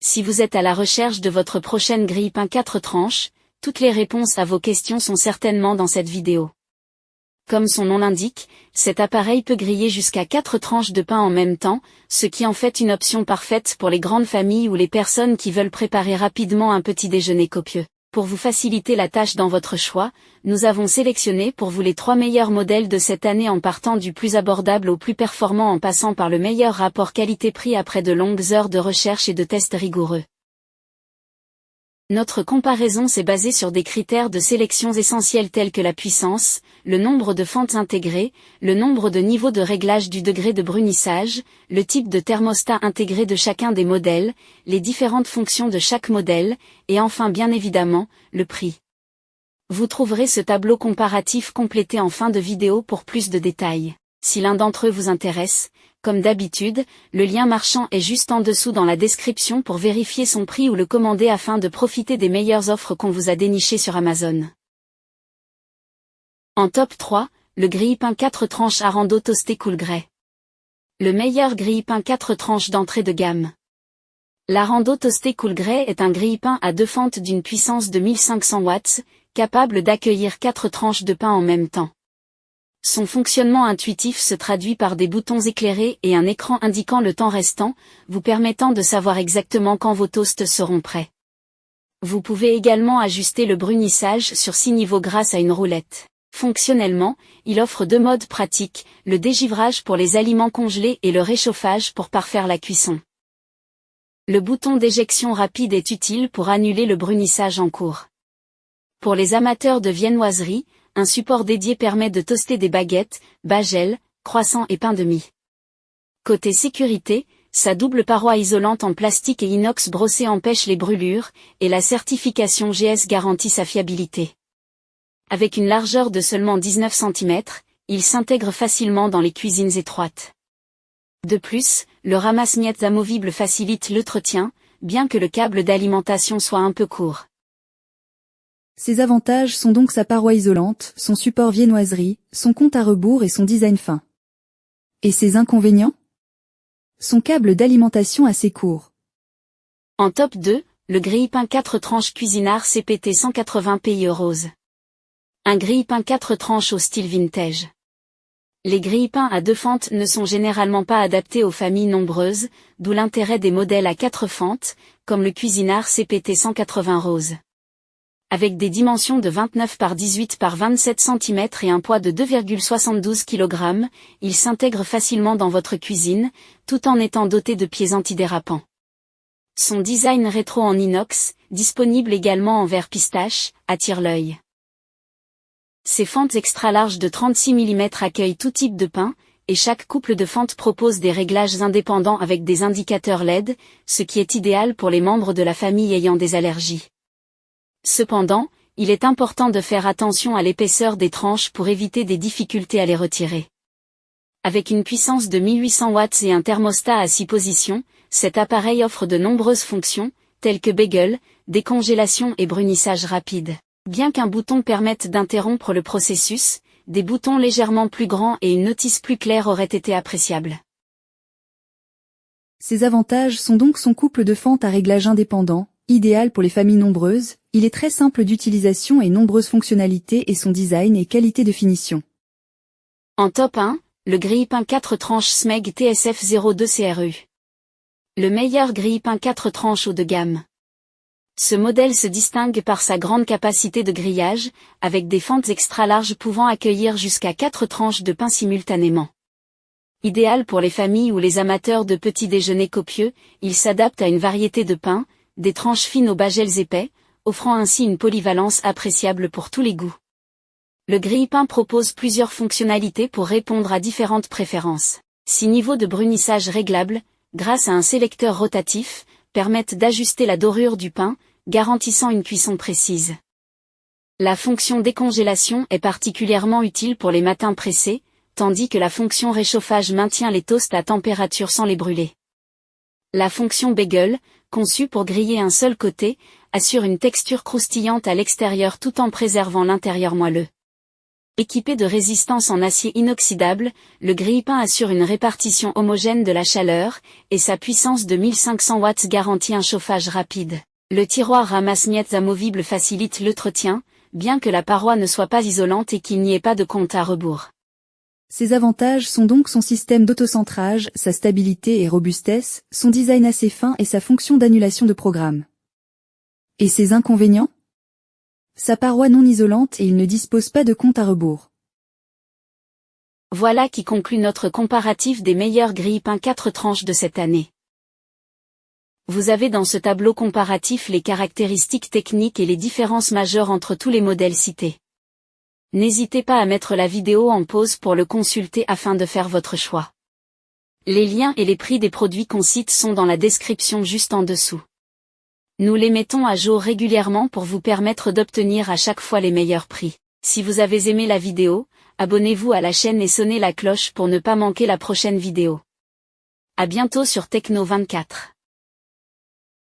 Si vous êtes à la recherche de votre prochaine grille-pain 4 tranches, toutes les réponses à vos questions sont certainement dans cette vidéo. Comme son nom l'indique, cet appareil peut griller jusqu'à 4 tranches de pain en même temps, ce qui en fait une option parfaite pour les grandes familles ou les personnes qui veulent préparer rapidement un petit déjeuner copieux. Pour vous faciliter la tâche dans votre choix, nous avons sélectionné pour vous les 3 meilleurs modèles de cette année en partant du plus abordable au plus performant en passant par le meilleur rapport qualité-prix après de longues heures de recherche et de tests rigoureux. Notre comparaison s'est basée sur des critères de sélection essentiels tels que la puissance, le nombre de fentes intégrées, le nombre de niveaux de réglage du degré de brunissage, le type de thermostat intégré de chacun des modèles, les différentes fonctions de chaque modèle, et enfin bien évidemment, le prix. Vous trouverez ce tableau comparatif complété en fin de vidéo pour plus de détails. Si l'un d'entre eux vous intéresse, comme d'habitude, le lien marchand est juste en dessous dans la description pour vérifier son prix ou le commander afin de profiter des meilleures offres qu'on vous a dénichées sur Amazon. En top 3, le grille-pain 4 tranches Arando toasté Cool Grey. Le meilleur grille-pain 4 tranches d'entrée de gamme. L'Arando toasté Cool Grey est un grille-pain à 2 fentes d'une puissance de 1500 watts, capable d'accueillir 4 tranches de pain en même temps. Son fonctionnement intuitif se traduit par des boutons éclairés et un écran indiquant le temps restant, vous permettant de savoir exactement quand vos toasts seront prêts. Vous pouvez également ajuster le brunissage sur 6 niveaux grâce à une roulette. Fonctionnellement, il offre 2 modes pratiques, le dégivrage pour les aliments congelés et le réchauffage pour parfaire la cuisson. Le bouton d'éjection rapide est utile pour annuler le brunissage en cours. Pour les amateurs de viennoiserie, un support dédié permet de toaster des baguettes, bagels, croissants et pain de mie. Côté sécurité, sa double paroi isolante en plastique et inox brossé empêche les brûlures, et la certification GS garantit sa fiabilité. Avec une largeur de seulement 19 cm, il s'intègre facilement dans les cuisines étroites. De plus, le ramasse-miettes amovible facilite l'entretien, bien que le câble d'alimentation soit un peu court. Ses avantages sont donc sa paroi isolante, son support viennoiserie, son compte à rebours et son design fin. Et ses inconvénients? Son câble d'alimentation assez court. En top 2, le grille-pain 4 tranches Cuisinart CPT 180 PIE rose. Un grille-pain 4 tranches au style vintage. Les grille-pains à 2 fentes ne sont généralement pas adaptés aux familles nombreuses, d'où l'intérêt des modèles à 4 fentes, comme le Cuisinart CPT 180 rose. Avec des dimensions de 29 par 18 par 27 cm et un poids de 2,72 kg, il s'intègre facilement dans votre cuisine, tout en étant doté de pieds antidérapants. Son design rétro en inox, disponible également en verre pistache, attire l'œil. Ses fentes extra larges de 36 mm accueillent tout type de pain, et chaque couple de fentes propose des réglages indépendants avec des indicateurs LED, ce qui est idéal pour les membres de la famille ayant des allergies. Cependant, il est important de faire attention à l'épaisseur des tranches pour éviter des difficultés à les retirer. Avec une puissance de 1800 watts et un thermostat à 6 positions, cet appareil offre de nombreuses fonctions, telles que bagel, décongélation et brunissage rapide. Bien qu'un bouton permette d'interrompre le processus, des boutons légèrement plus grands et une notice plus claire auraient été appréciables. Ses avantages sont donc son couple de fentes à réglage indépendant, idéal pour les familles nombreuses, il est très simple d'utilisation et nombreuses fonctionnalités et son design et qualité de finition. En top 1, le grille-pain 4 tranches SMEG TSF 02 CRU. Le meilleur grille-pain 4 tranches haut de gamme. Ce modèle se distingue par sa grande capacité de grillage, avec des fentes extra larges pouvant accueillir jusqu'à 4 tranches de pain simultanément. Idéal pour les familles ou les amateurs de petits déjeuners copieux, il s'adapte à une variété de pains, des tranches fines aux bagels épais, offrant ainsi une polyvalence appréciable pour tous les goûts. Le grille-pain propose plusieurs fonctionnalités pour répondre à différentes préférences. 6 niveaux de brunissage réglables, grâce à un sélecteur rotatif, permettent d'ajuster la dorure du pain, garantissant une cuisson précise. La fonction décongélation est particulièrement utile pour les matins pressés, tandis que la fonction réchauffage maintient les toasts à température sans les brûler. La fonction bagel, conçue pour griller un seul côté, assure une texture croustillante à l'extérieur tout en préservant l'intérieur moelleux. Équipé de résistance en acier inoxydable, le grille-pain assure une répartition homogène de la chaleur, et sa puissance de 1500 watts garantit un chauffage rapide. Le tiroir ramasse-miettes amovible facilite l'entretien, bien que la paroi ne soit pas isolante et qu'il n'y ait pas de compte à rebours. Ses avantages sont donc son système d'autocentrage, sa stabilité et robustesse, son design assez fin et sa fonction d'annulation de programme. Et ses inconvénients? Sa paroi non isolante et il ne dispose pas de compte à rebours. Voilà qui conclut notre comparatif des meilleurs grille-pains 4 tranches de cette année. Vous avez dans ce tableau comparatif les caractéristiques techniques et les différences majeures entre tous les modèles cités. N'hésitez pas à mettre la vidéo en pause pour le consulter afin de faire votre choix. Les liens et les prix des produits qu'on cite sont dans la description juste en dessous. Nous les mettons à jour régulièrement pour vous permettre d'obtenir à chaque fois les meilleurs prix. Si vous avez aimé la vidéo, abonnez-vous à la chaîne et sonnez la cloche pour ne pas manquer la prochaine vidéo. À bientôt sur Techno 24.